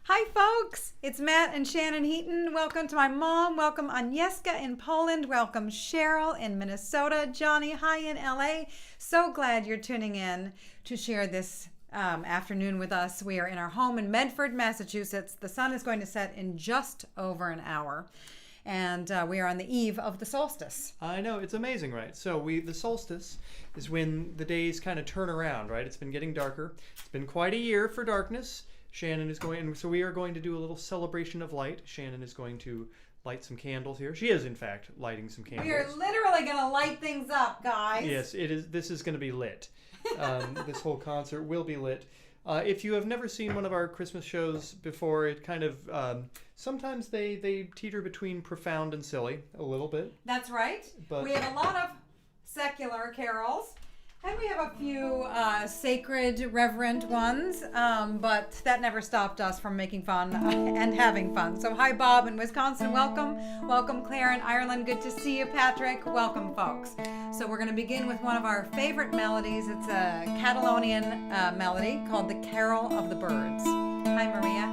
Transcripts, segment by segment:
Hi folks, it's Matt and Shannon Heaton. Welcome to my mom. Welcome Agnieszka in Poland. Welcome Cheryl in Minnesota. Johnny, hi in LA. So glad you're tuning in to share this afternoon with us. We are in our home in Medford, Massachusetts. The sun is going to set in just over an hour. And we are on the eve of the solstice. I know, it's amazing, right? So the solstice is when the days kind of turn around, right? It's been getting darker. It's been quite a year for darkness. Shannon is going, so we are going to do a little celebration of light. Shannon is going to light some candles here. She is, in fact, lighting some candles. We are literally going to light things up, guys. Yes, it is. This is going to be lit. This whole concert will be lit. If you have never seen one of our Christmas shows before, it kind of, sometimes they teeter between profound and silly a little bit. That's right. But we have a lot of secular carols. And we have a few sacred, reverent ones, but that never stopped us from making fun and having fun. So hi, Bob in Wisconsin, welcome. Welcome, Claire in Ireland, good to see you, Patrick. Welcome, folks. So we're going to begin with one of our favorite melodies. It's a Catalonian melody called The Carol of the Birds. Hi, Maria.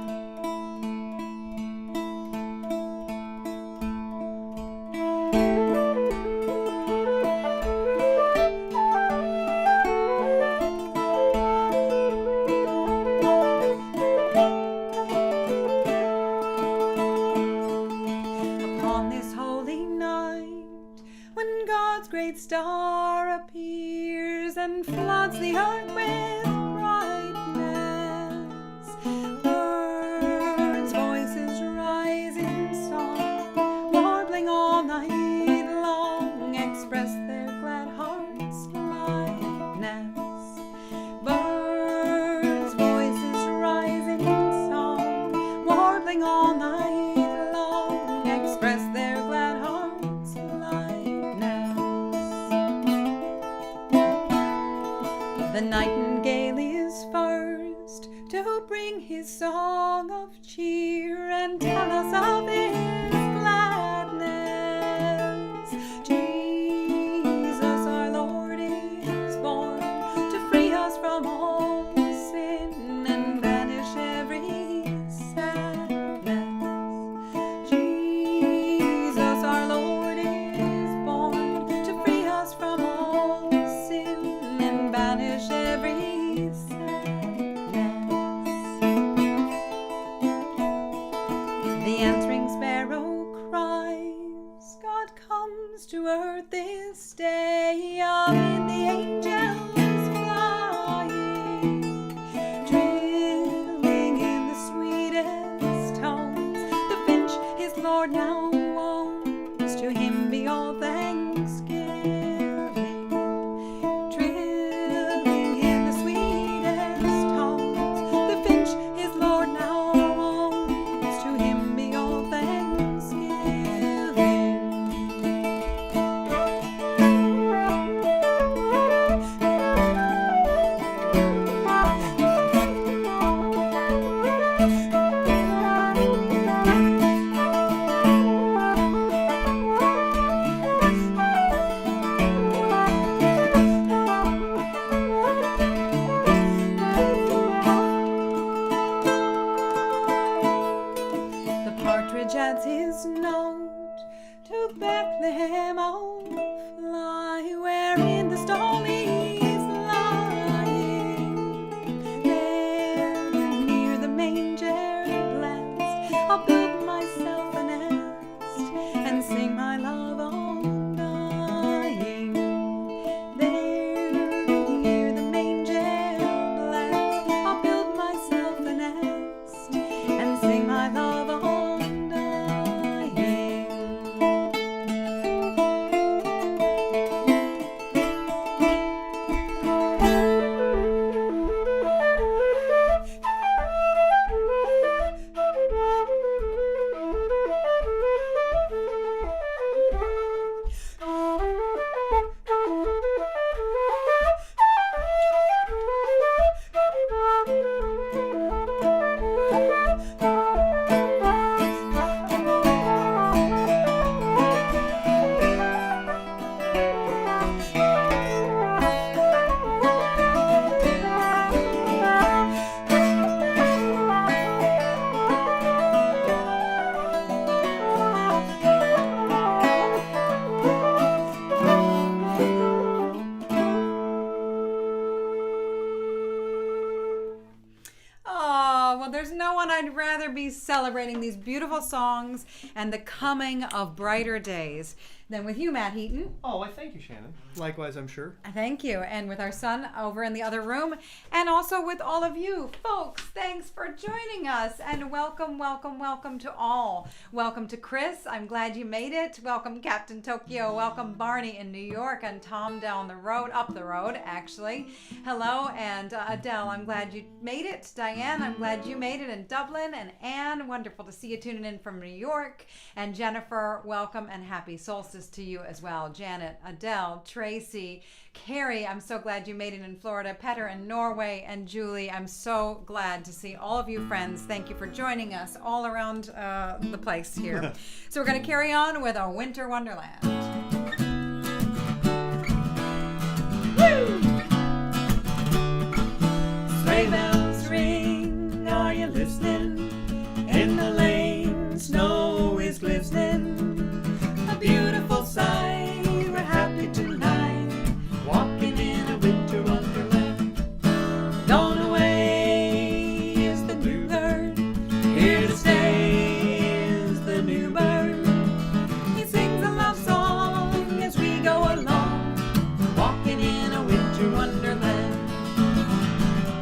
Star appears and floods the earth with brightness. Birds' voices rise in song, warbling all night long, express their glad hearts' gladness. Birds' voices rise in song, warbling all night long, express their glad hearts' gladness. The nightingale is first to bring his song of cheer and tell us of his gladness. Jesus our Lord is born to free us from all sin and banish every sadness. Jesus our Lord is born to free us from all sin and banish every sadness. The answering sparrow cries, God comes to earth this day, amid the angels flying, trilling in the sweetest tones. The finch his Lord now owns, to him be all thanksgiving. Trilling in the sweetest tones, the finch his Lord now owns, to him be all thanksgiving. The partridge adds his note to Bethlehem, oh fly, wherein the stall is lying. There near the manger blessed, I'll build myself a nest and sing my love undying. There near the manger blessed, I'll build myself a nest and sing my love undying. I'd rather be celebrating these beautiful songs and the coming of brighter days than with you, Matt Heaton. Oh, I thank you, Shannon. Likewise, I'm sure. Thank you. And with our son over in the other room, and also with all of you folks, thanks for joining us. And welcome, welcome, welcome to all. Welcome to Chris. I'm glad you made it. Welcome, Captain Tokyo. Welcome, Barney in New York, and Tom down the road, up the road, actually. Hello, and Adele, I'm glad you made it. Diane, I'm glad you made it in Dublin. And Anne, wonderful to see you tuning in from New York. And Jennifer, welcome and happy solstice to you as well. Janet, Adele, Tracy, Carrie, I'm so glad you made it in Florida. Petter in Norway, and Julie, I'm so glad to see all of you friends. Thank you for joining us all around the place here. So we're going to carry on with our Winter Wonderland. Woo! Sleigh bells ring, are you listening? In the lane, snow is glistening. A beautiful sight, we're happy tonight, walking in a winter wonderland. Gone away is the new bird, here to stay is the new bird. He sings a love song as we go along, walking in a winter wonderland.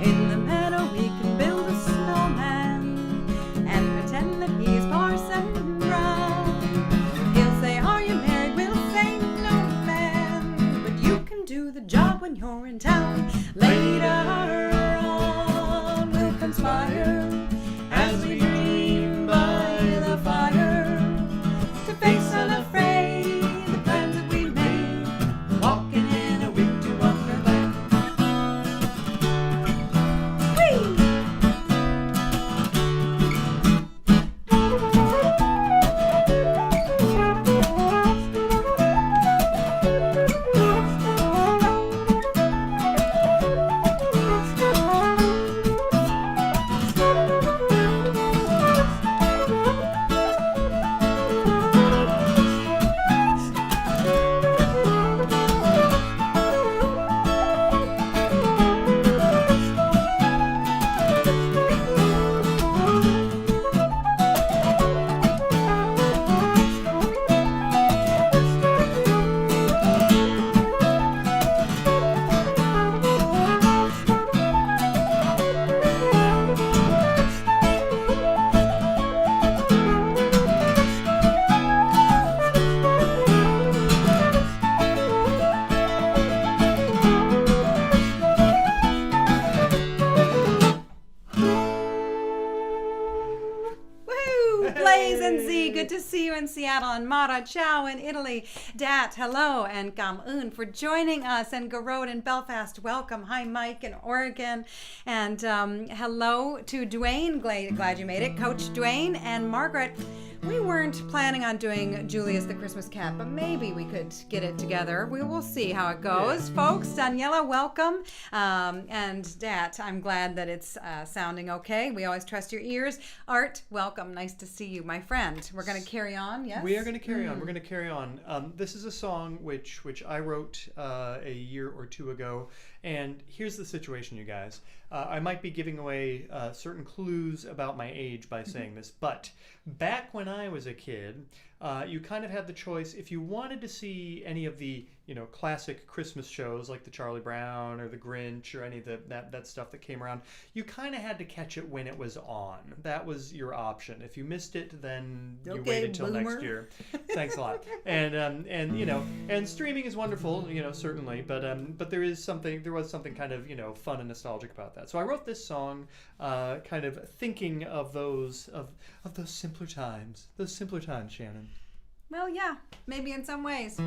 In the meadow we can build a snowman and pretend that he's Parson Brown. He'll say, are you married? We'll say, no, man, but you can do the job when you're in town. Later on we'll conspire as we dream by the fire to face unafraid the plans that we made, walking in a winter wonderland. Whee! Blaze and Z, good to see you in Seattle, and Mara, ciao in Italy. Dat, hello, and Gamun for joining us, and Garode in Belfast, welcome. Hi, Mike in Oregon, and hello to Dwayne, glad you made it. Coach Dwayne and Margaret. We weren't planning on doing Julius the Christmas Cat, but maybe we could get it together. We will see how it goes. Folks, Daniela, welcome. And Dat, I'm glad that it's sounding okay. We always trust your ears. Art, welcome. Nice to see you, my friend. We're going to carry on, yes? We are going to carry on. We're going to carry on. This is a song which I wrote a year or two ago. And here's the situation, you guys. I might be giving away certain clues about my age by saying this, but back when I was a kid, you kind of had the choice if you wanted to see any of the classic Christmas shows like the Charlie Brown or the Grinch or any of that stuff that came around. You kind of had to catch it when it was on. That was your option. If you missed it, then you waited till next year. Thanks a lot. And streaming is wonderful, certainly, but there was something kind of fun and nostalgic about that. So I wrote this song, kind of thinking of those simpler times. Those simpler times, Shannon. Well, yeah, maybe in some ways.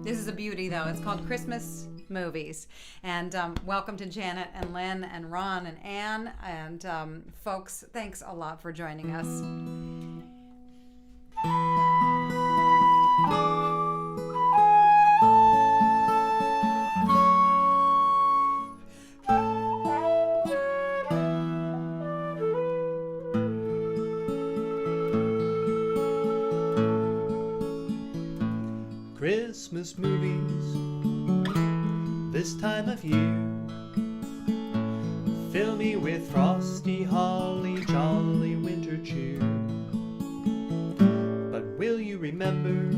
This is a beauty, though. It's called Christmas Movies. And welcome to Janet and Lynn and Ron and Anne. And folks, thanks a lot for joining us. Christmas movies this time of year, Fill me with frosty, holly, jolly winter cheer. But will you remember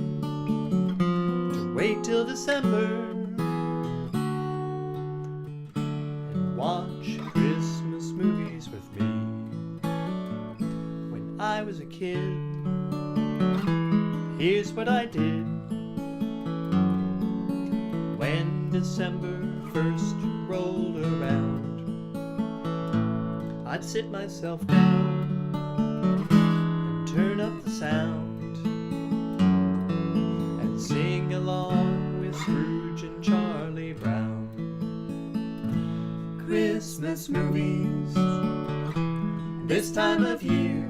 to wait till December and watch Christmas movies with me? When I was a kid, here's what I did. When December 1st rolled around, I'd sit myself down and turn up the sound and sing along with Scrooge and Charlie Brown. Christmas movies this time of year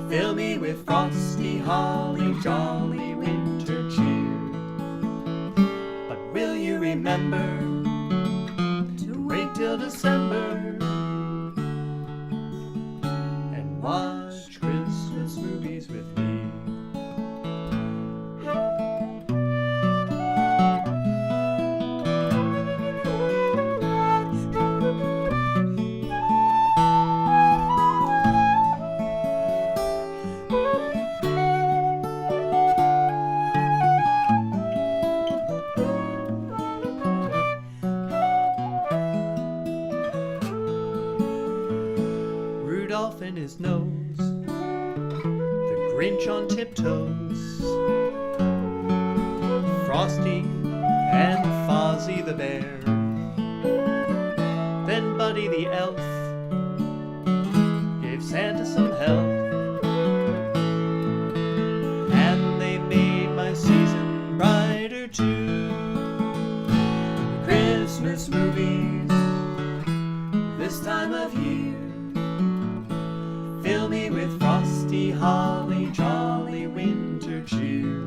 fill me with frosty, holly, jolly winter cheer. But will you remember to wait till December and watch Christmas movies with me? Rudolph in his nose, the Grinch on tiptoes, Frosty and Fozzie the Bear, then Buddy the Elf gave Santa some help, and they made my season brighter too. Christmas movies this time of year fill me with frosty, holly, jolly winter cheer.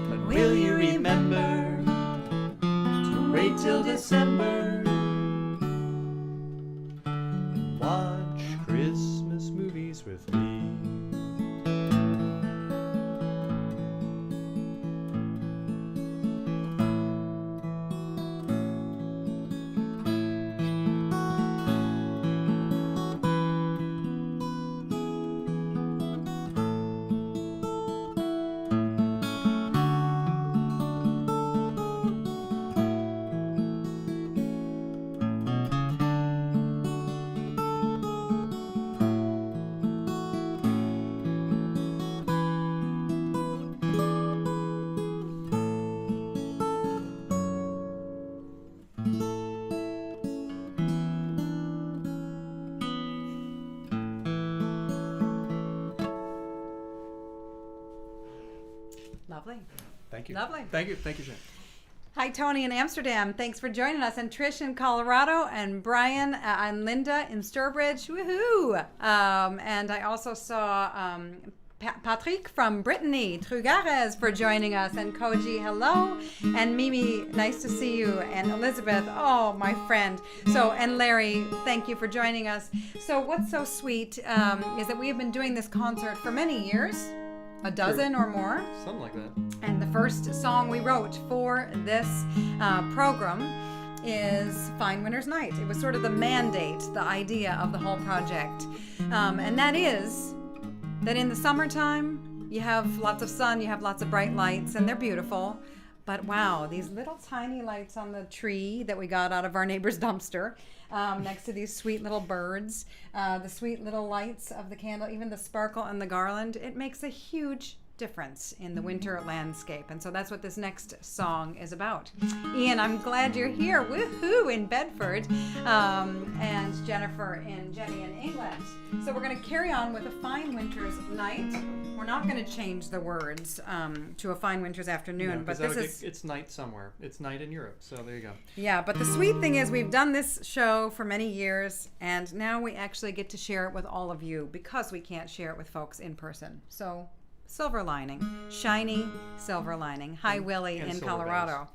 But will you remember to wait till December and watch Christmas movies with me? Lovely. Thank you. Lovely. Thank you, Shannon. Hi, Tony in Amsterdam. Thanks for joining us. And Trish in Colorado, and Brian and Linda in Sturbridge. Woohoo! And I also saw Patrick from Brittany, Trugares, for joining us. And Koji, hello. And Mimi, nice to see you. And Elizabeth, oh, my friend. So, and Larry, thank you for joining us. So what's so sweet is that we have been doing this concert for many years. A dozen or more. Something like that. And the first song we wrote for this program is Fine Winter's Night. It was sort of the mandate, the idea of the whole project. And that is that in the summertime, you have lots of sun, you have lots of bright lights, and they're beautiful. But wow, these little tiny lights on the tree that we got out of our neighbor's dumpster, next to these sweet little birds, the sweet little lights of the candle, even the sparkle and the garland, it makes a huge difference in the winter landscape. And so that's what this next song is about. Ian, I'm glad you're here. Woohoo, in Bedford. And Jennifer and Jenny in England. So we're going to carry on with A Fine Winter's Night. We're not going to change the words to A Fine Winter's Afternoon, but this is... It's night somewhere. It's night in Europe, so there you go. Yeah, but the sweet thing is we've done this show for many years, and now we actually get to share it with all of you because we can't share it with folks in person. So... silver lining, shiny silver lining. Hi, Willie in Colorado.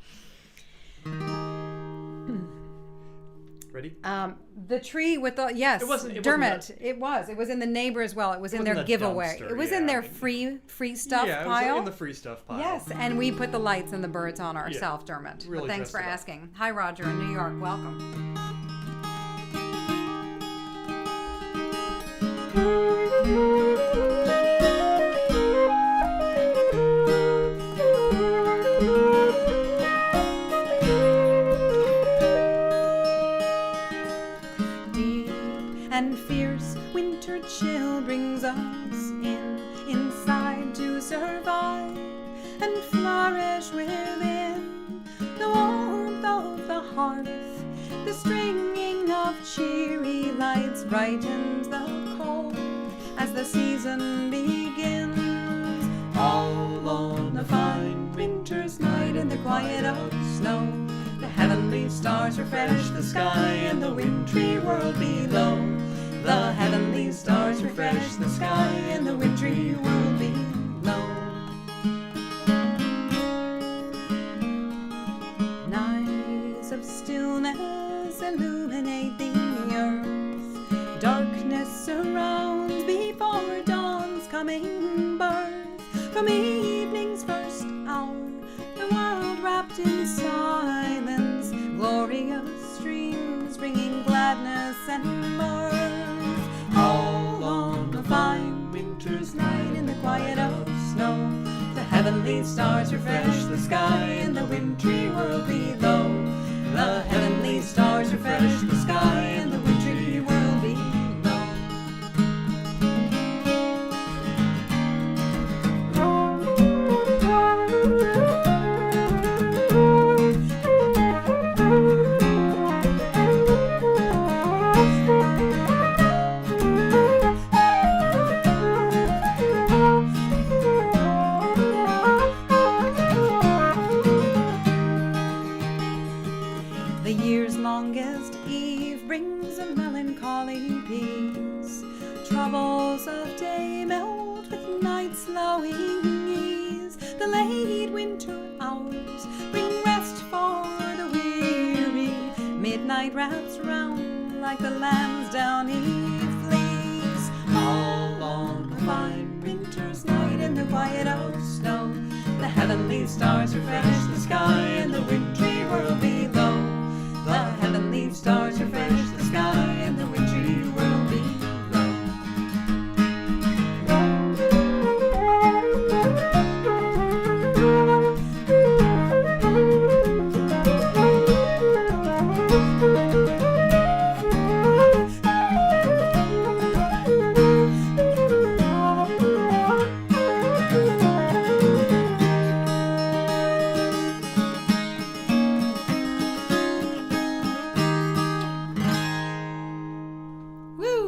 Ready? The tree with the yes, Dermot. It was in the neighbor as well. It was in their giveaway. Dumpster, it was in their free stuff pile. pile. Yeah, it was in the free stuff pile. Yes, and we put the lights and the birds on ourselves, Dermot. Really but thanks for asking. Hi, Roger in New York. Welcome. And fierce winter chill brings us inside to survive and flourish within the warmth of the hearth. The stringing of cheery lights brightens the cold as the season begins. All on a fine winter's night in the quiet of snow, the heavenly stars refresh the sky and the wintry world below. The heavenly stars refresh the sky and the wintry world below. Nights of stillness illuminate the earth. Darkness surrounds before dawn's coming birth. From evening's first hour, the world wrapped in silence. Glorious streams bringing gladness and mirth. All on a fine winter's night in the quiet of snow, the heavenly stars refresh the sky and the wintry world below. The heavenly stars refresh the sky and the wintry world below. The year's longest eve brings a melancholy peace. Troubles of day melt with night's lowing ease. The late winter hours bring rest for the weary. Midnight wraps round like the lamb's downy fleece. All on a fine winter's night in the quiet of snow, the heavenly stars refresh the sky and the wintry world below. The heavenly stars refresh the sky and the wintry world below.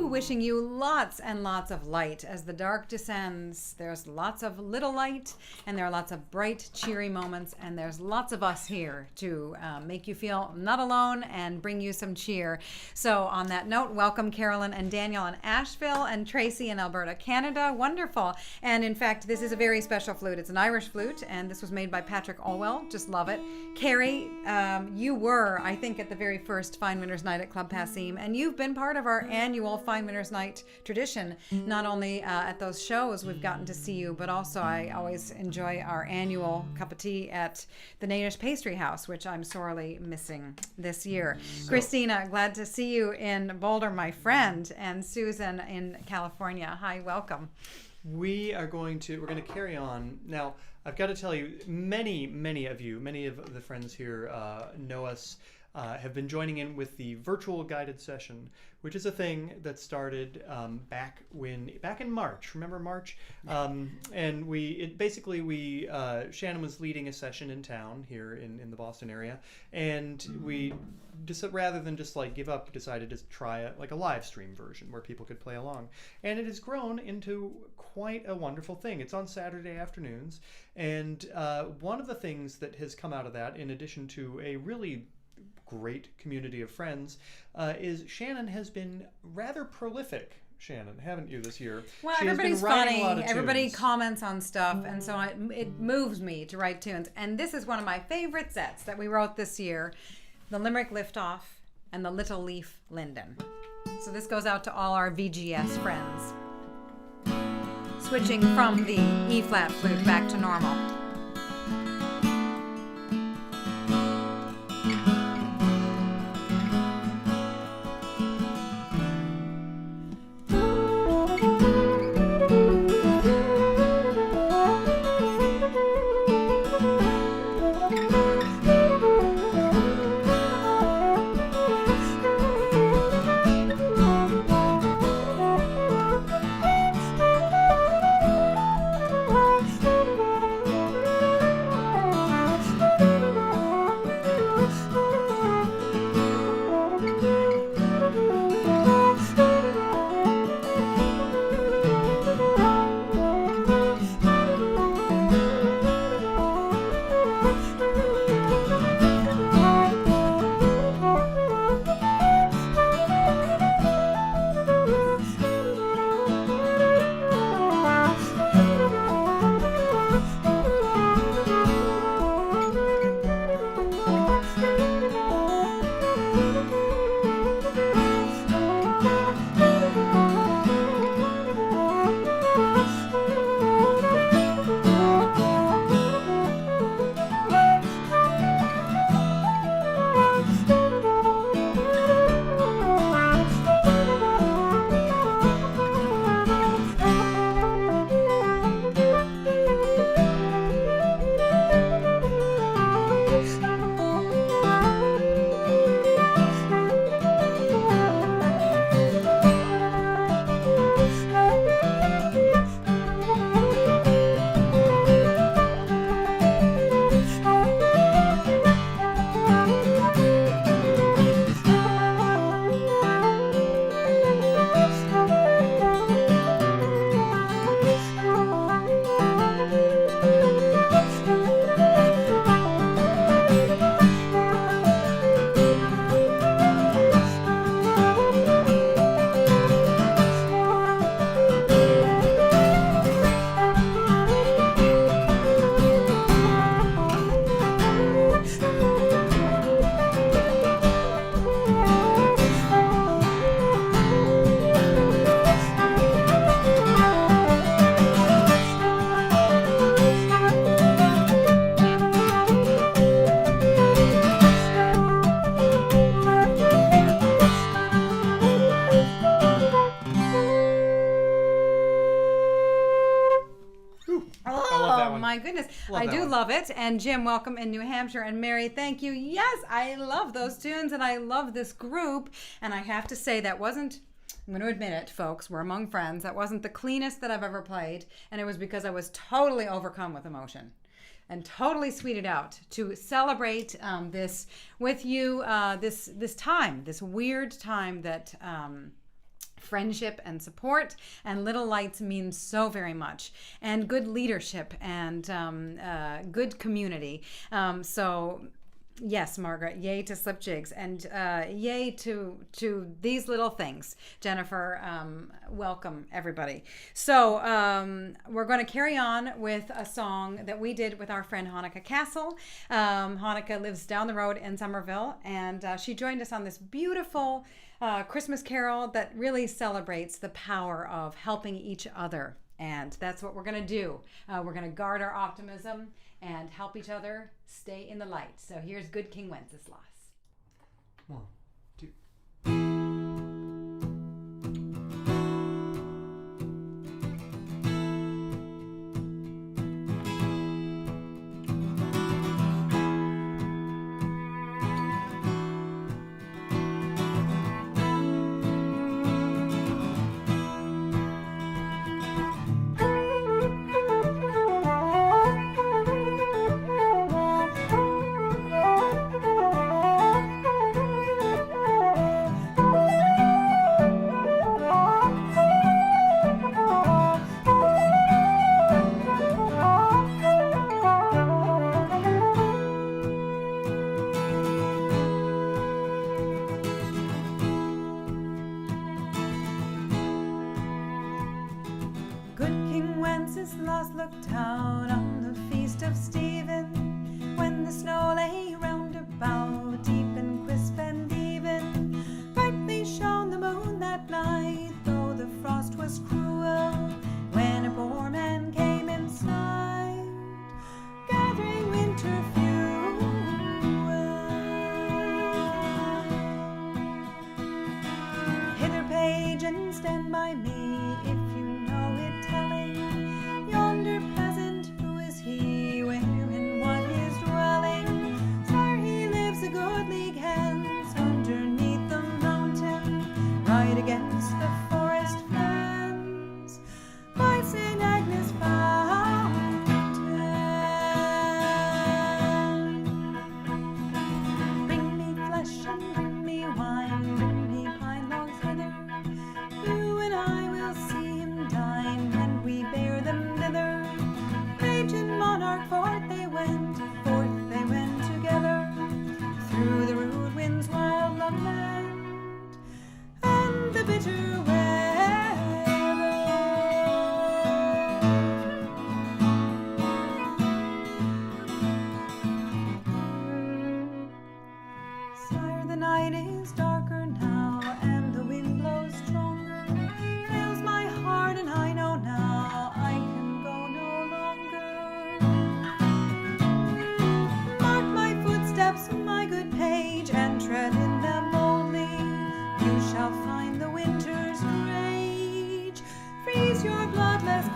Wishing you lots and lots of light as the dark descends. There's lots of little light, and there are lots of bright, cheery moments, and there's lots of us here to make you feel not alone and bring you some cheer. So on that note, welcome Carolyn and Daniel in Asheville and Tracy in Alberta, Canada. Wonderful. And in fact, this is a very special flute. It's an Irish flute, and this was made by Patrick Olwell. Just love it. Carrie, you were, I think, at the very first Fine Winter's Night at Club Passim, and you've been part of our annual Fine Winter's Night tradition. Not only at those shows we've gotten to see you, but also I always enjoy our annual cup of tea at the Natish Pastry House, which I'm sorely missing this year. Christina, glad to see you in Boulder, my friend, and Susan in California. Hi, welcome. We're going to carry on. Now, I've got to tell you, many of the friends here know us, have been joining in with the virtual guided session, which is a thing that started back in March. Remember March? And Shannon was leading a session in town here in the Boston area, and we rather than just like give up, decided to try a live stream version where people could play along, and it has grown into quite a wonderful thing. It's on Saturday afternoons, and one of the things that has come out of that, in addition to a really great community of friends, is Shannon has been rather prolific. Shannon, haven't you, this year? Well, She has been everybody's writing a lot funny. of Everybody tunes. comments on stuff, and so it moves me to write tunes. And this is one of my favorite sets that we wrote this year, the Limerick Liftoff and the Little Leaf Linden. So this goes out to all our VGS friends. Switching from the E-flat flute back to normal. love that one. My goodness. Love I that do one. love it. And Jim, welcome in New Hampshire. And Mary, thank you. Yes, I love those tunes and I love this group. And I have to say, that wasn't, I'm going to admit it, folks, we're among friends. That wasn't the cleanest that I've ever played. And it was because I was totally overcome with emotion and totally sweeted out to celebrate this with you, this time, this weird time that friendship and support and little lights mean so very much, and good leadership and good community. So yes, Margaret, yay to slip jigs, and yay to these little things. Jennifer, welcome everybody. So we're going to carry on with a song that we did with our friend Hanukkah Castle. Hanukkah lives down the road in Somerville, and she joined us on this beautiful Christmas carol that really celebrates the power of helping each other. And that's what we're going to do. We're going to guard our optimism and help each other stay in the light. So here's Good King Wenceslas. 1, 2. Good King Wenceslas looked out on the feast of Stephen, when the snow lay round about, deep and crisp and even. Brightly shone the moon that night, though the frost was cruel, when a poor man came in sight, gathering winter fuel. Hither, page, and stand by me, if you know it telling. Yonder peasant, who is he? Where and what is dwelling? Sire, he lives a good league hence, underneath the mountain, right against the forest fence, by St. Agnes fountain. Bring me flesh and bring me wine, bring me pine logs hither. You and I will see him dine, and we bear them thither. Page and monarch forth they went together, through the rude wind's wild lament, and the bitter weather. Sire, the night is darker now, and the wind blows stronger. Fails my heart, and I know now I can go no longer. Mark my footsteps, my good page, and tread in them boldly. You shall find the winter's rage freeze your blood less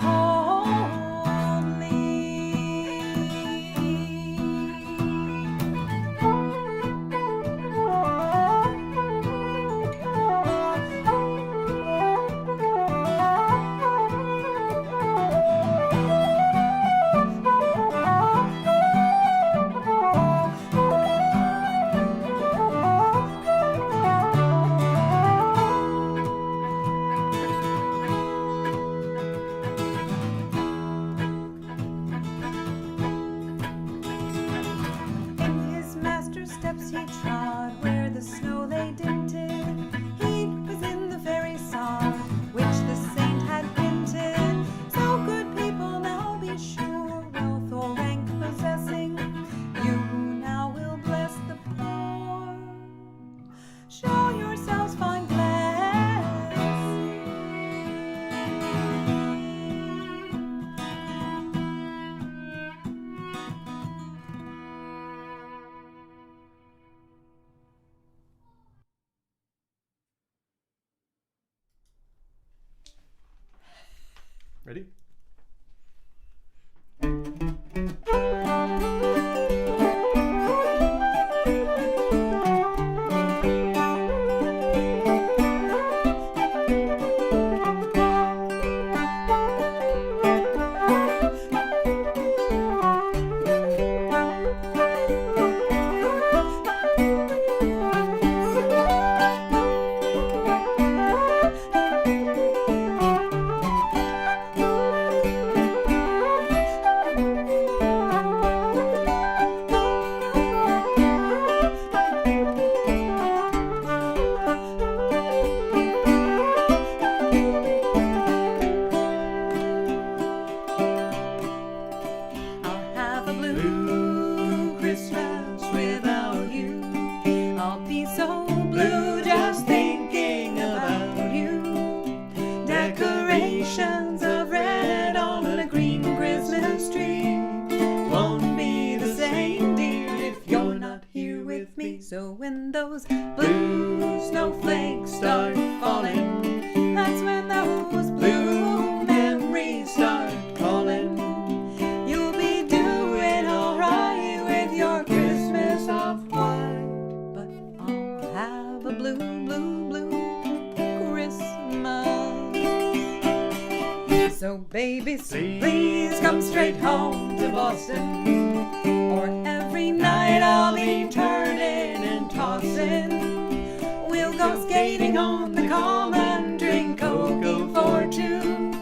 In his master's steps he trod, where the snow lay dinted. He was in the very sod, which the saint had printed. So good people, now be sure, wealth or rank possessing, you now will bless the poor. Show yourselves fine blessing. Ready? have a blue Christmas without you. I'll be so blue just thinking about you. Decorations of red on a green Christmas tree won't be the same, dear, if you're not here with me. So when those blue snowflakes start falling, that's when those blue memories start calling. You'll be doing alright with your Christmas of white, but I'll have a blue, blue, blue Christmas. So baby, please come straight home to Boston, or every night I'll be turning and tossing. We'll go skating on the common, drink cocoa for two,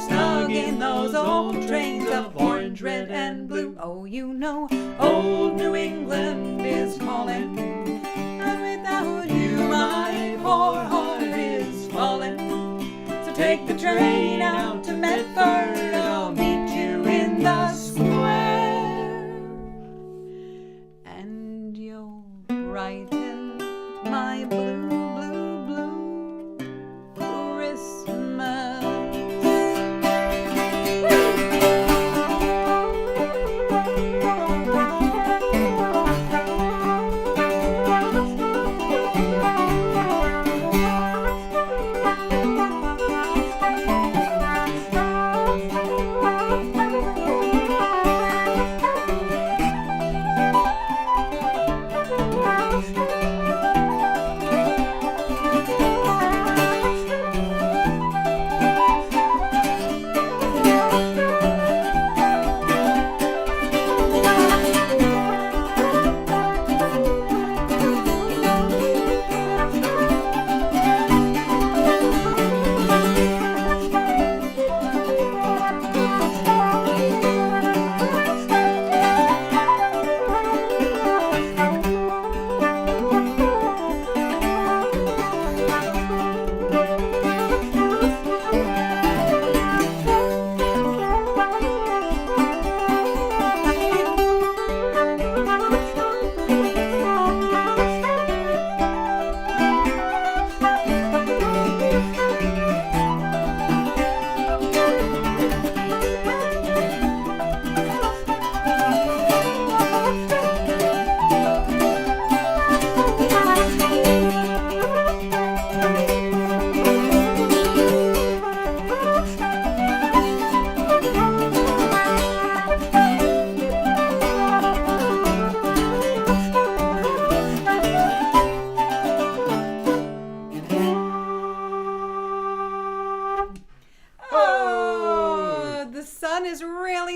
snug in those old trains of orange, red, and blue. Oh, you know, old New England is calling, and without you my poor heart is falling. So take the train out to Medford, I'll meet you in the square, and you'll brighten my blue, blue, blue Christmas.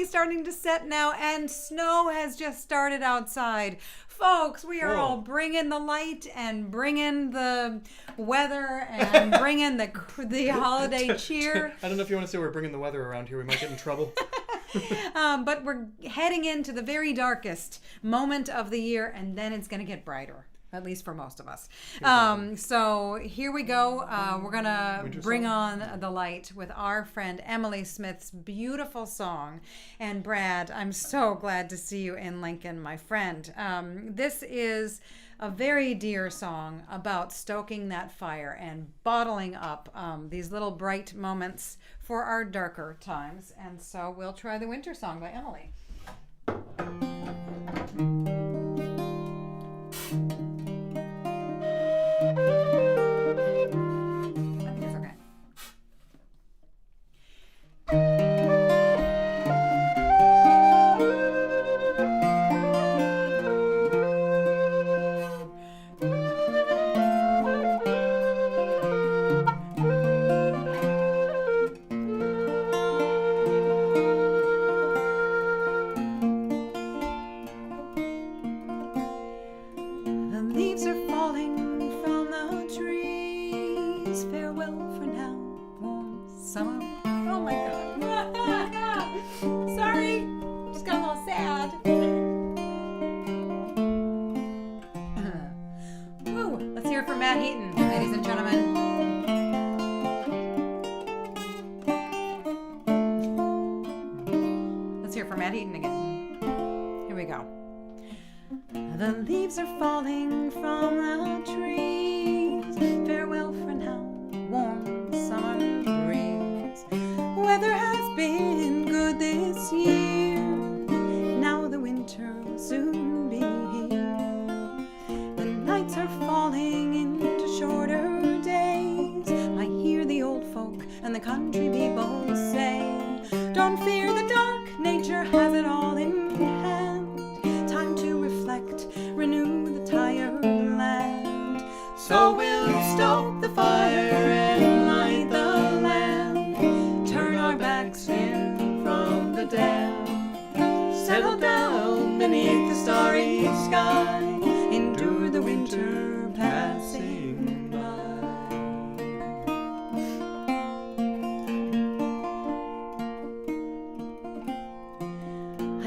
Starting to set now, and snow has just started outside. Folks, we are all bringing the light and bringing the weather and bringing the holiday cheer. I don't know if you want to say we're bringing the weather around here. We might get in trouble. But we're heading into the very darkest moment of the year, and then it's going to get brighter. At least for most of us. So here we go. We're going to bring on the light with our friend Emily Smith's beautiful song. And Brad, I'm so glad to see you in Lincoln, my friend. This is a very dear song about stoking that fire and bottling up these little bright moments for our darker times. And so we'll try the winter song by Emily. Matt Heaton, ladies and gentlemen. Let's hear from Matt Heaton again. Here we go. The leaves are falling from the trees. Farewell for now, warm summer breeze. Weather has been good this year. Now the winter will soon be here. The nights are falling into shorter days. I hear the old folk and the country people say, don't fear the dark, nature has it all in hand. Time to reflect, renew the tired land. So we'll stoke the fire and light the lamp. Turn our backs in from the dam. Settle down beneath the starry sky. Endure the winter passing by.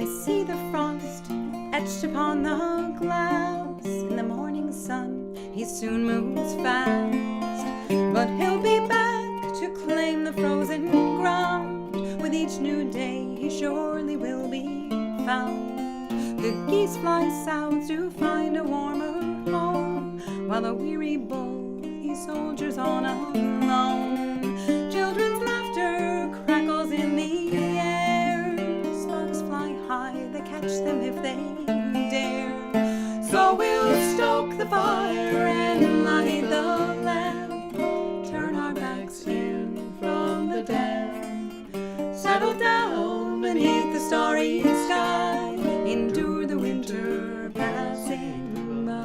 I see the frost etched upon the glass. In the morning sun he soon moves fast, but he'll be back to claim the frozen ground. With each new day he surely will be found. The geese fly south to find a warmer home, while the weary bull he soldiers on alone. Children's laughter crackles in the air. Sparks fly high, they catch them if they dare. So we'll stoke the fire and light the lamp. Turn our backs in from the dam. Settle down beneath the starry sky. Endure the winter passing by.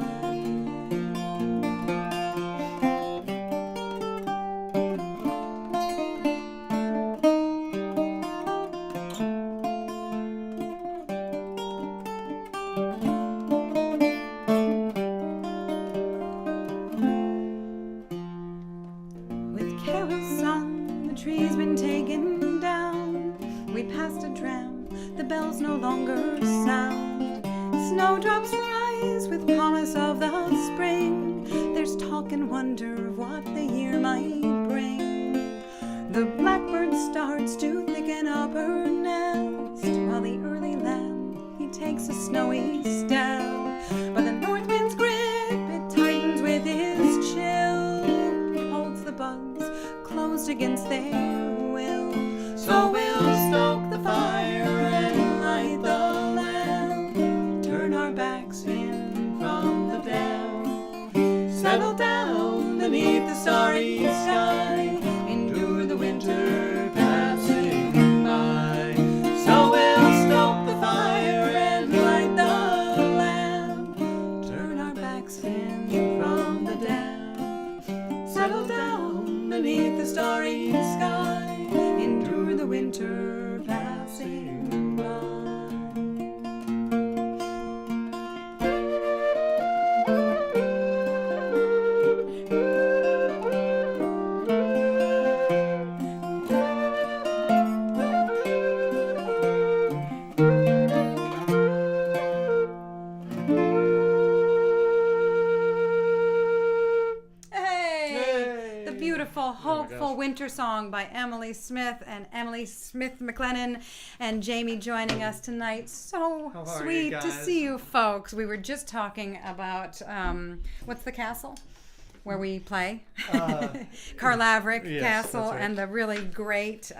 With Carol's song, the tree's been taken down. We passed a dram, the bells no longer sound. Snowdrops rise with promise of the spring. There's talk and wonder of what the year might bring. The blackbird starts to thicken up her nest, while the early lamb, he takes a snowy step. But the north wind's grip, it tightens with his chill. It holds the buds closed against their will. So we'll stoke the fire and light the lamp. Turn our backs in from the dam. Settle down beneath the starry sky. Endure the winter passing by. So we'll stoke the fire and light the lamp. Turn our backs in from the dam. Settle down beneath the starry sky. Endure the winter passing by. Hey! The beautiful, Oh hopeful gosh. winter song by Emily Smith and Emily Smith McLennan and Jamie joining us tonight. So How are you sweet to guys? see you folks. We were just talking about what's the castle where we play? Carlaveric yes, Castle that's right. and the really great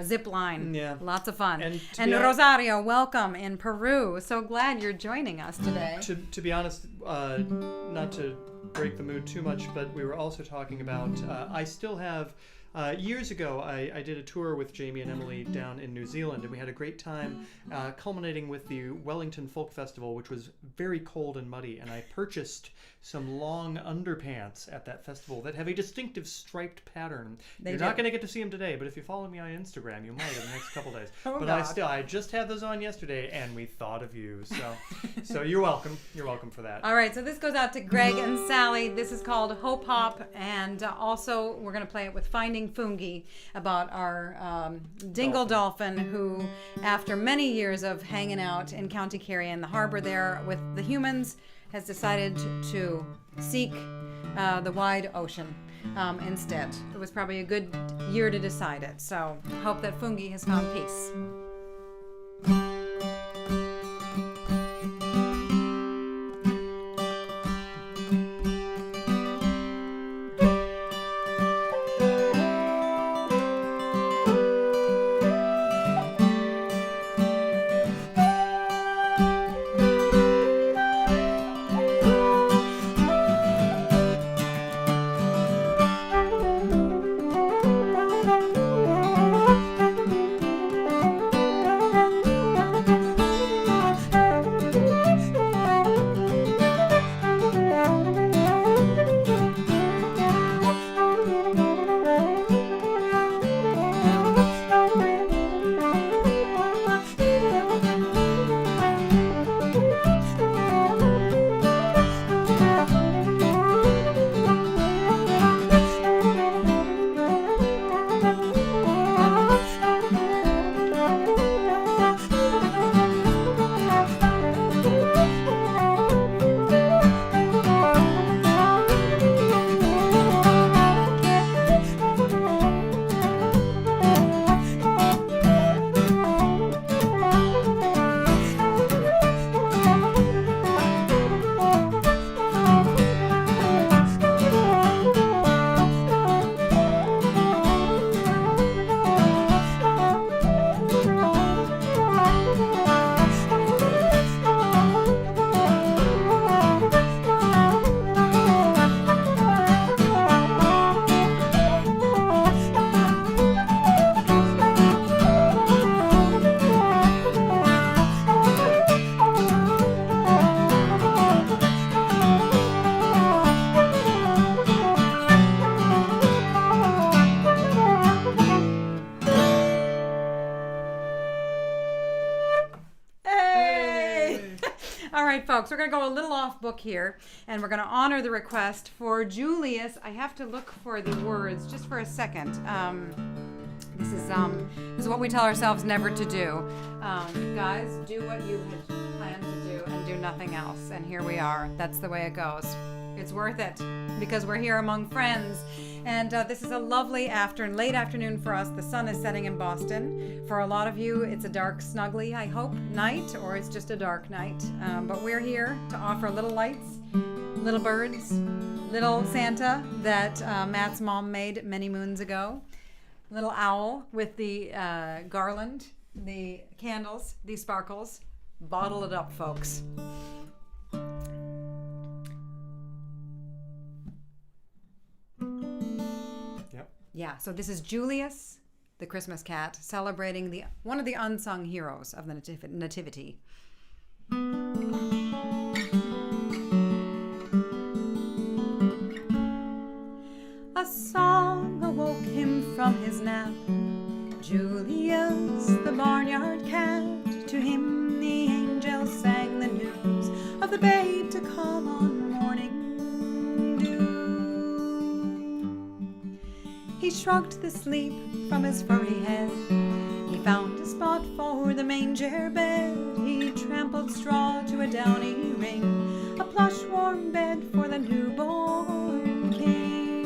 zip line. Yeah. Lots of fun. And to And be hon- Rosario, welcome in Peru. So glad you're joining us today. To be honest, not to break the mood too much, but we were also talking about, I still have, years ago, I did a tour with Jamie and Emily down in New Zealand, and we had a great time, culminating with the Wellington Folk Festival, which was very cold and muddy, and I purchased some long underpants at that festival that have a distinctive striped pattern. They You're do. not going to get to see them today, but if you follow me on Instagram, you might in the next couple days. Oh, but God. I just had those on yesterday, and we thought of you, so you're welcome. You're welcome for that. All right, so this goes out to Greg and Sally. This is called Hope Hop, and also we're going to play it with Finding Fungi about our dingle dolphin who, after many years of hanging out in County Kerry and the harbor there with the humans, has decided to seek the wide ocean instead. It was probably a good year to decide it, so hope that Fungi has found peace. All right, folks, we're going to go a little off book here, and we're going to honor the request for Julius. I have to look for the words just for a second. This is what we tell ourselves never to do. Guys, do what you had planned to do and do nothing else. And here we are. That's the way it goes. It's worth it because we're here among friends. And this is a lovely late afternoon for us. The sun is setting in Boston. For a lot of you, it's a dark, snuggly, I hope, night, or it's just a dark night. But we're here to offer little lights, little birds, little Santa that Matt's mom made many moons ago. Little owl with the garland, the candles, the sparkles. Bottle it up, folks. Yeah, so this is Julius the Christmas Cat celebrating one of the unsung heroes of the Nativity. A song awoke him from his nap, Julius the barnyard cat. To him the angels sang the news of the babe to come on morning dew. He shrugged the sleep from his furry head. He found a spot for the manger bed. He trampled straw to a downy ring, a plush warm bed for the newborn king.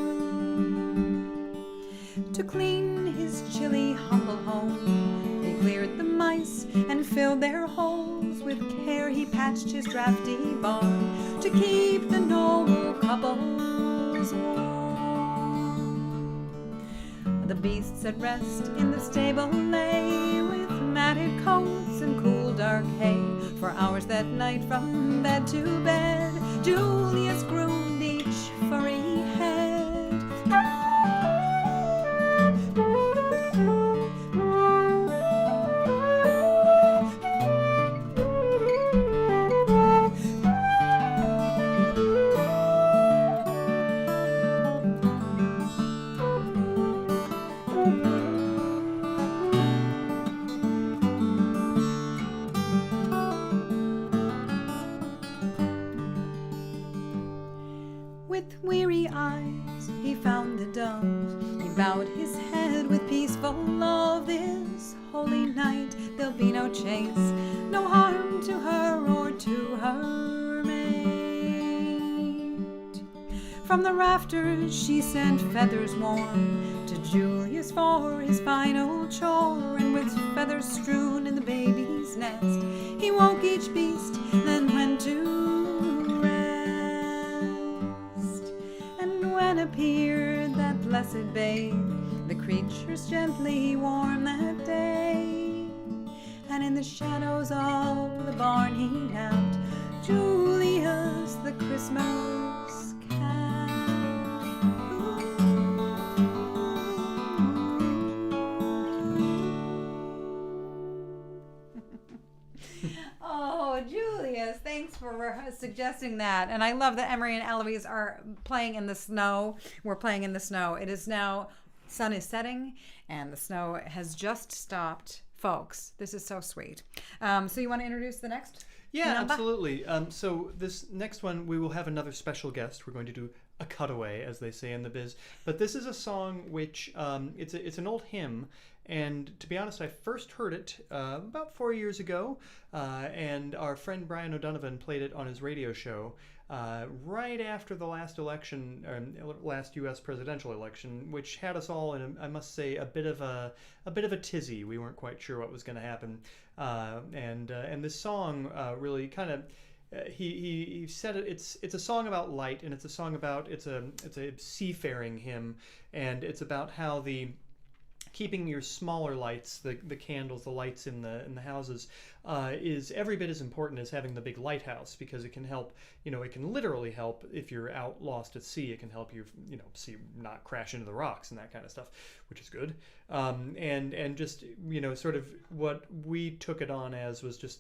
To clean his chilly humble home, they cleared the mice and filled their holes. With care he patched his drafty barn to keep the noble couples warm. The beasts at rest in the stable lay, with matted coats and cool dark hay. For hours that night from bed to bed, Julius groomed each furry head. With weary eyes he found the dove. He bowed his head with peaceful love. This holy night there'll be no chase, no harm to her or to her mate. From the rafters she sent feathers warm to Julius for his final chore. And with feathers strewn in the baby's nest, he woke each beast, then went to when appeared that blessed babe, the creatures gently warm that day. And in the shadows of the barn he napped, Julius the Christmas Cat. Oh, Julius, thanks for suggesting that. And I love that Emery and Eloise are playing in the snow. We're playing in the snow. It is now, sun is setting, and the snow has just stopped. Folks, this is so sweet. So you want to introduce the next? Yeah, number? absolutely. So this next one, we will have another special guest. We're going to do a cutaway, as they say in the biz. But this is a song which, it's an old hymn. And to be honest, I first heard it about 4 years ago, and our friend Brian O'Donovan played it on his radio show right after the last election, last U.S. presidential election, which had us all in, I must say, a bit of a tizzy. We weren't quite sure what was going to happen, and this song really kind of. He said it's a song about light, and it's a song about it's a seafaring hymn, and it's about how keeping your smaller lights, the candles, the lights in the houses, is every bit as important as having the big lighthouse, because it can help. It can literally help if you're out lost at sea. It can help you, see not crash into the rocks and that kind of stuff, which is good. And just sort of what we took it on as was just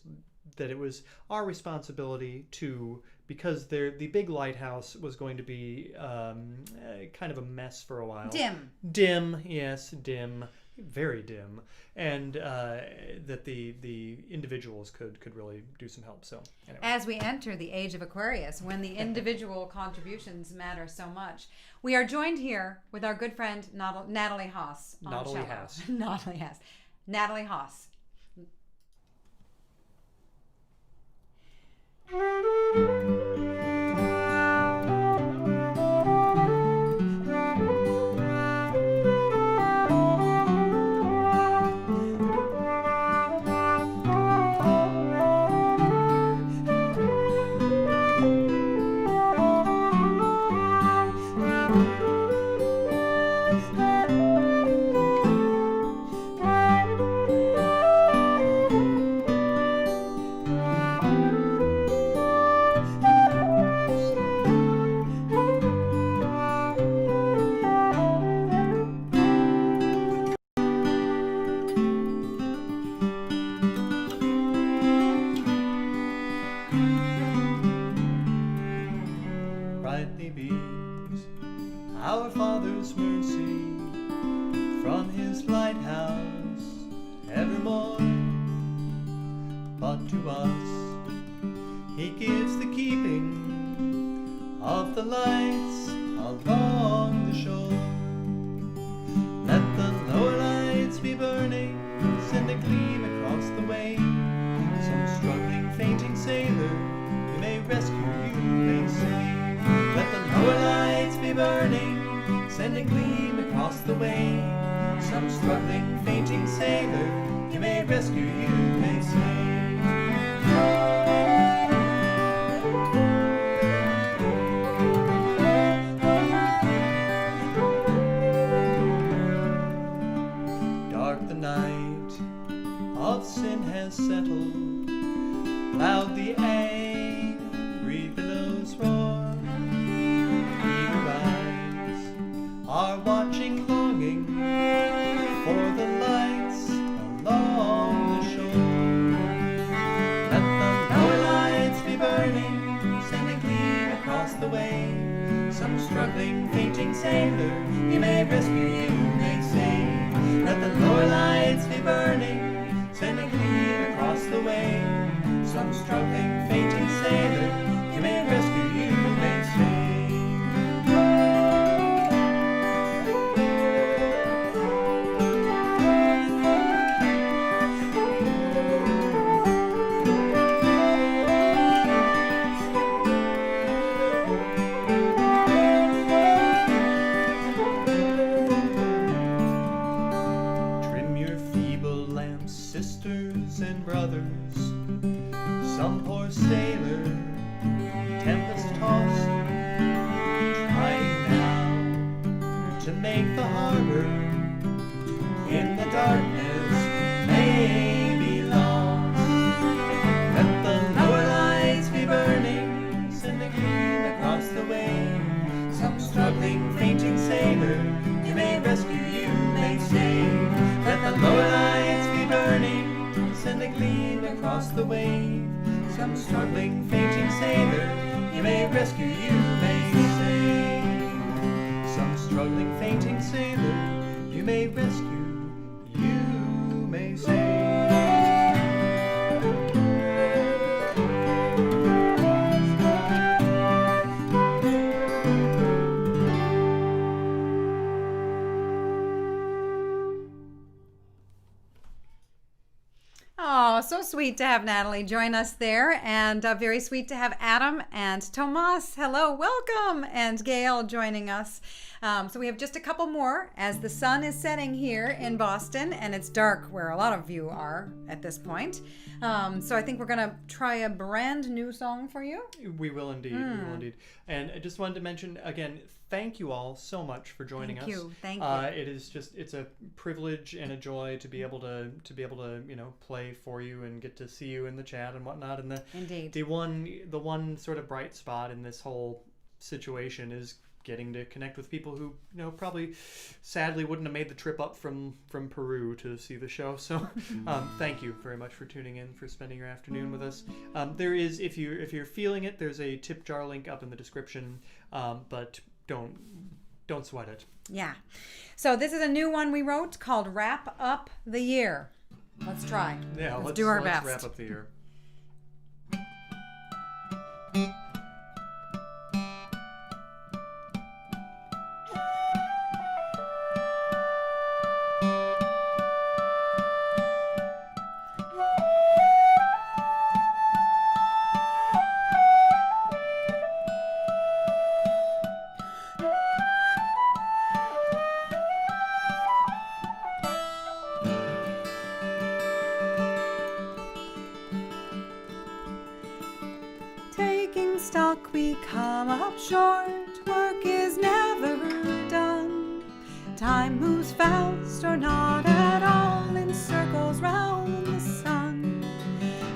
that it was our responsibility to, because the big lighthouse was going to be kind of a mess for a while. Dim. Dim, yes, dim. very dim, and that the individuals could really do some help. So anyway. As we enter the age of Aquarius, when the individual contributions matter so much, we are joined here with our good friend Natalie Haas. Natalie Haas. Natalie Haas. Natalie Haas. Brightly beams our Father's mercy from his lighthouse evermore. But to us he gives the keeping of the lights along the shore. Let the lower lights be burning, send a gleam across the wave. Some struggling, fainting sailor you may rescue, you may save. Let the lower lights be burning, send a gleam across the wave. Some struggling, fainting sailor you may rescue, you may save. Dark the night of sin has settled, loud the angry billows roar. Eager eyes are watching, longing for the lights along the shore. Let the lower lights be burning, send a gleam across the wave. Some struggling, fainting sailor you may rescue, you may save. Let the lower lights be burning, send a gleam across the wave. Some struggling, fainting sailor you may rescue, you may save. Trim your feeble lamps, sisters and brothers. Some poor sailor, tempest tossed, trying now to make the harbor. In the darkness may be lost. Let the lower lights be burning, send a gleam across the wave. Some struggling, fainting sailor you may rescue, you may save. Let the lower lights be burning, send a gleam across the wave. Some struggling, fainting sailor you may rescue, you may save. Some struggling, fainting sailor you may rescue, you may save. Oh, so sweet to have Natalie join us there, and very sweet to have Adam and Tomas. Hello, welcome, and Gail joining us. So we have just a couple more as the sun is setting here in Boston, and it's dark where a lot of you are at this point. So I think we're gonna try a brand new song for you. We will indeed. We will indeed. And I just wanted to mention again, thank you all so much for joining us. Thank you. It is it's a privilege and a joy to be able to play for you and get to see you in the chat and whatnot. And Indeed. the one sort of bright spot in this whole situation is getting to connect with people who probably sadly wouldn't have made the trip up from Peru to see the show. So thank you very much for tuning in, for spending your afternoon with us. There is, if you're feeling it, there's a tip jar link up in the description, but don't don't sweat it. Yeah. So this is a new one we wrote called Wrap Up the Year. Let's try. Yeah, let's do our let's best. wrap up the year. Taking stock, we come up short. Work is never done. Time moves fast or not at all in circles round the sun.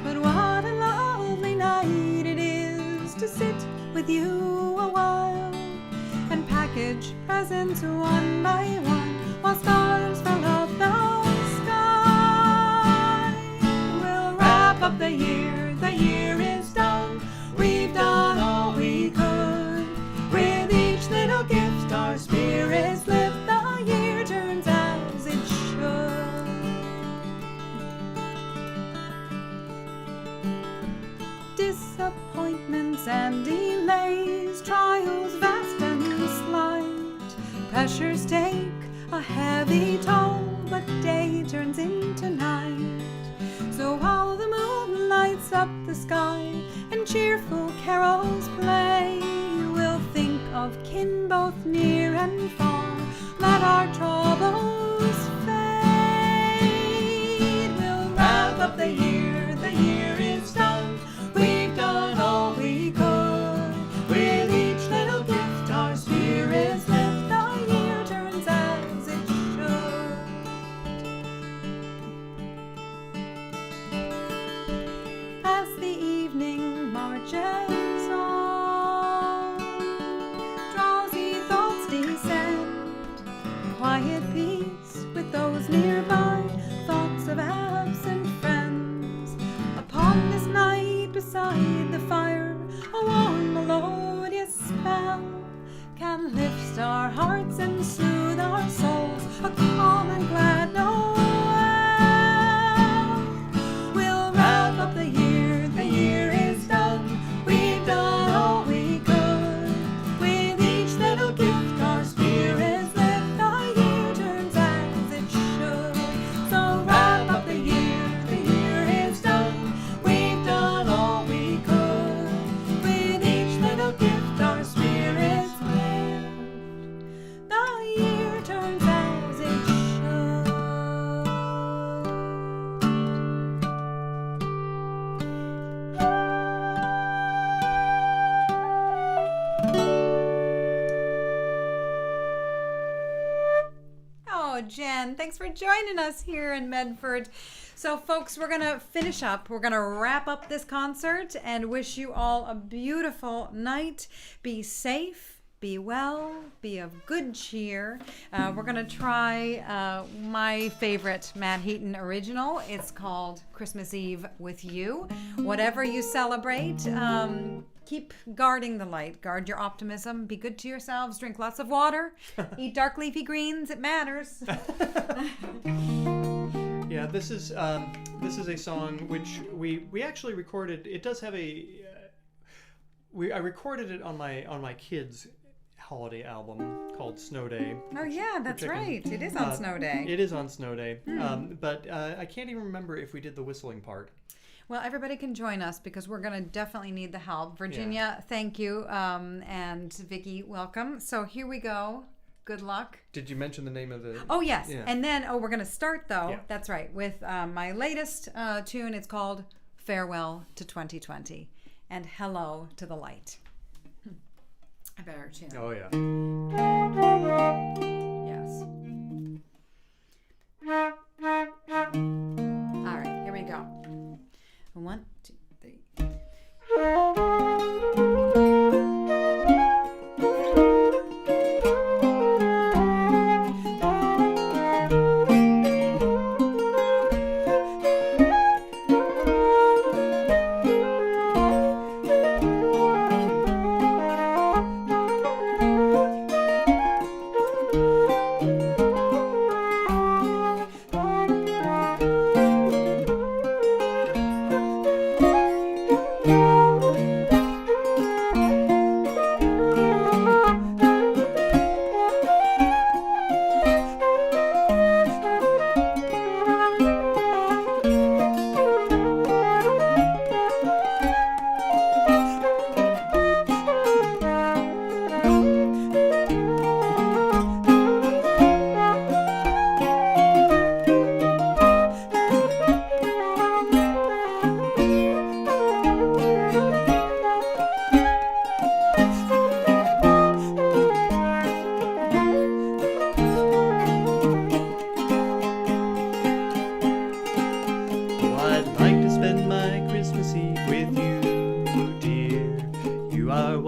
But what a lovely night it is to sit with you a while and package presents one by one while stars fill up the sky. We'll wrap up the year is done. We've done all we could. With each little gift our spirits lift. The year turns as it should. Disappointments and delays, trials vast and slight, pressures take a heavy toll, but day turns into night. So while the moon lights up the sky and cheerful carols play, we'll think of kin both near and far. Let our troubles fade. We'll wrap up the year is done. We've done all we could. With each little gift our spirits lift. The year turns as it should. As the evening marches on, drowsy thoughts descend. Quiet peace with those nearby, thoughts of absent friends. Upon this night beside the fire, a warm melodious spell can lift our hearts and soothe our souls. A calm and glad Noel. We'll wrap up the year is done. We've done all we could. With each little gift our spirits lift. The year turns as it should. So wrap up the year is done. We've done all we could. With each little gift our spirits lift. The year turns as it should. Oh, Jen, thanks for joining us here in Medford. So, folks, we're going to finish up. We're going to wrap up this concert and wish you all a beautiful night. Be safe, be well, be of good cheer. We're going to try my favorite Matt Heaton original. It's called Christmas Eve with You. Whatever you celebrate, keep guarding the light. Guard your optimism. Be good to yourselves. Drink lots of water. Eat dark leafy greens. It matters. Yeah, this is a song which we actually recorded. It does have a I recorded it on my kids' holiday album called Snow Day. Oh yeah, that's right. It is on Snow Day. It is on Snow Day. But I can't even remember if we did the whistling part. Well, everybody can join us because we're going to definitely need the help. Virginia, thank you. And Vicki, welcome. So here we go. Good luck. Did you mention the name of the... Oh, yes. Yeah. And then, we're going to start, though. Yeah. That's right. With my latest tune. It's called Farewell to 2020 and Hello to the Light. I better tune. Oh, yeah. Yes. All right, here we go. 1, 2, 3.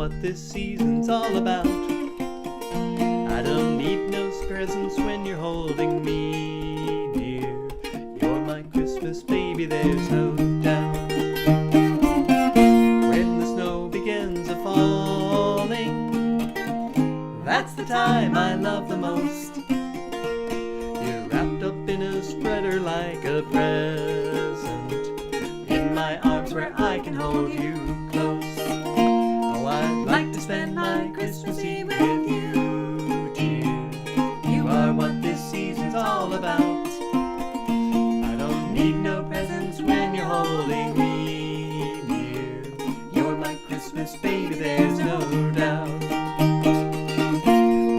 what this season's all about. I don't need no presents when you're holding me near. You're my Christmas baby, there's no doubt. When the snow begins a-falling, that's the time I love the most. You're wrapped up in a spreader like a present, in my arms where I can hold you close. Oh, I'd like to spend my Christmas Eve with you, dear. You are what this season's all about. I don't need no presents when you're holding me near. You're my Christmas baby, there's no doubt.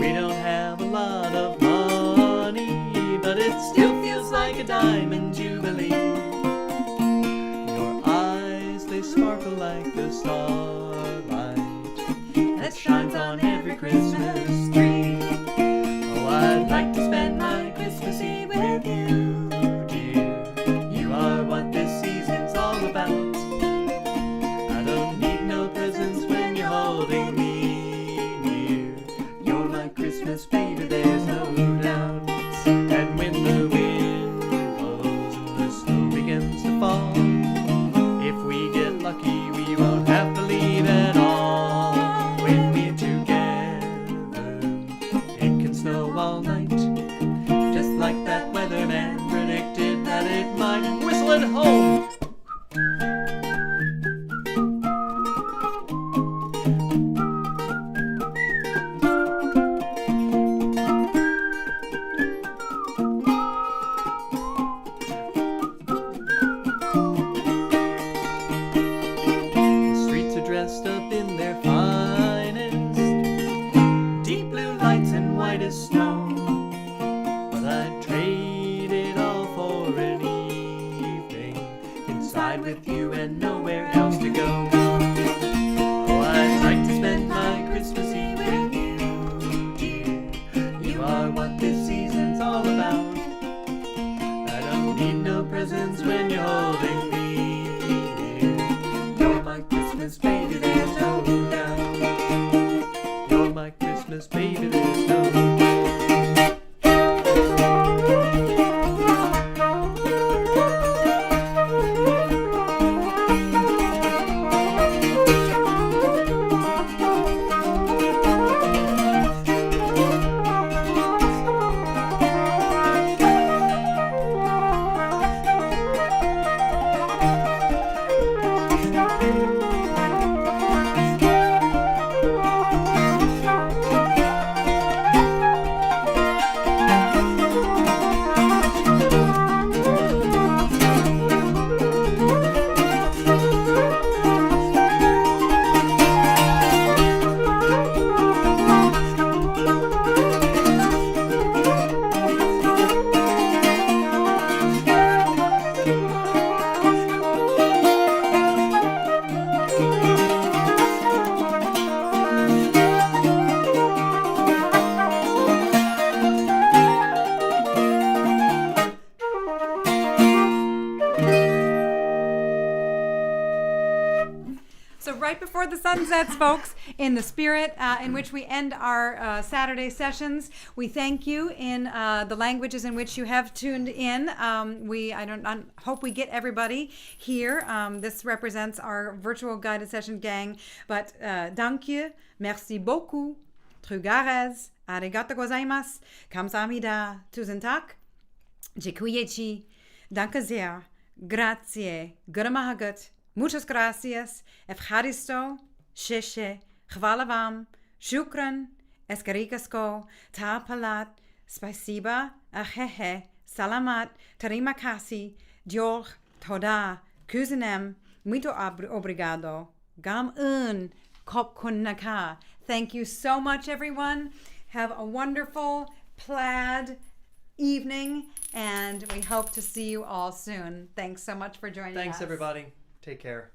We don't have a lot of money, but it still feels like a diamond jubilee. Your eyes, they sparkle like the starlight that shines on every Christmas tree. Oh, I'd like to spend my Christmas Eve with you, dear. You are what this season's all about. I don't need no presents when you're holding me near. You're my Christmas baby, there's no doubt. And when the wind blows and the snow begins to fall, if we get lucky, we won't have to leave at all. When we're together, it can snow all night, just like that weatherman predicted that it might. Whistle at home! The streets are dressed up in their finest, deep blue lights and white as snow. But I'd trade it all for an evening inside with you and nowhere else to go. Oh, I'd like to spend my Christmas Eve with you, dear. You are what this season's all about. I don't need no presents when you're holding me near. You're my Christmas baby, there's no doubt. You're my Christmas baby, there's no doubt. So right before the sun sets, folks, in the spirit in which we end our Saturday sessions, we thank you in the languages in which you have tuned in. I hope we get everybody here. This represents our virtual guided session gang. But dank je, merci beaucoup, trugares, arigato gozaimasu, kamsahamnida, tusen tak, dziękuję, danke sehr, grazie, guramahagut, muchas gracias, efcharisto, sheshe, chvala vam, shukran, eskarikasko, ta palat, spasiba, ahehe, salamat, tarima kasi, diolch, toda, kuzenem, muito obrigado, gam un, kop kun naka. Thank you so much, everyone. Have a wonderful plaid evening, and we hope to see you all soon. Thanks so much for joining us. Thanks, everybody. Take care.